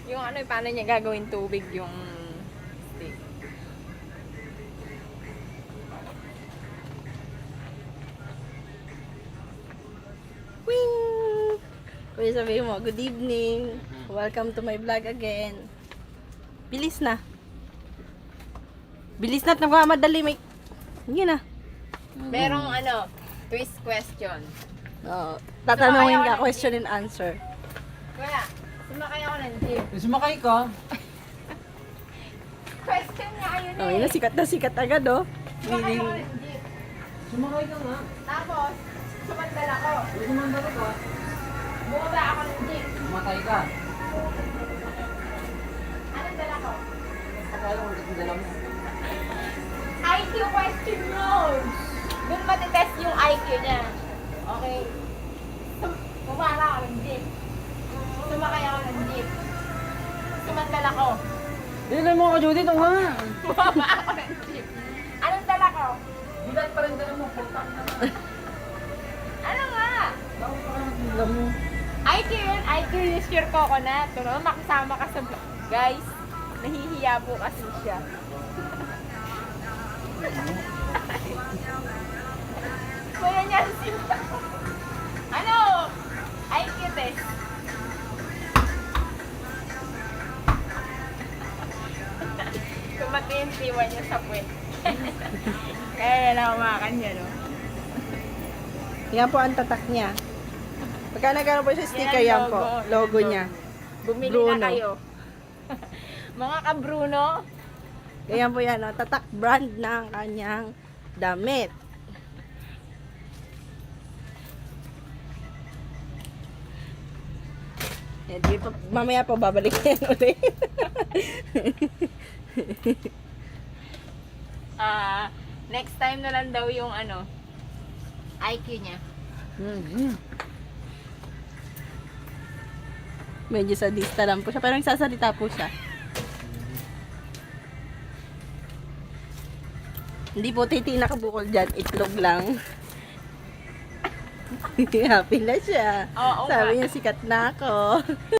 Yung ano, paano niya gagawin tubig yung stick. Wing! Kuya sabihin mo, good evening. Welcome to my vlog again. Bilis na. Bilis na at nagmamadali. May... Hindi na. Merong ano, twist question. Oo. Tatanungin Sumakay ako ka, ng question and answer. Kuya, sumakay ako ng jeep. Sumakay ka? Question niya ayun Oh, yun na, sikat agad, oh. Sumakay ako ng jeep. Sumakay ka nga. Tapos, sumandal ako. Kung sumandalo ka, Bumaba ako ng jeep. matay ka. Anong dala ko? Akala ko ang dala mo. IQ question yun. Doon matitest yung IQ niya. Okay. Bumaba ako ng jeep. Sumakay ako ng jeep. Sumandal ako. Dila mo ako, Judy, ito nga. Bumaba ako ng jeep. Anong dala ko? Bilat pa rin dala mo, pultak na nga. Ano nga? Bakit pa ka nagdala mo? IQ yun. IQ is your coconut. Pero makasama ka sa vlog. Guys, nahihiya po kasi siya. Kuya niya sila. Ano? IQ test. Kumati yung tiwa niya sa puwet. Kaya na umakan niya, no? Yan po ang tatak niya. Pagka nagkaroon po siya sticker, Yan, yan po. Logo Yan, niya. Bumili Bruno. na kayo. Mga ka-Bruno, Ayan po yan, oh. Tatak brand ng kanyang damit. Yan, di pa, mamaya po babalik yan ulit. next time na lang daw yung ano, IQ niya. Medyo sadista lang po siya, pero nagsasalita po siya. Hindi po titi nakabukol dyan, itlog lang. Happy na siya. Oo Sabi nga. niya, sikat na ako.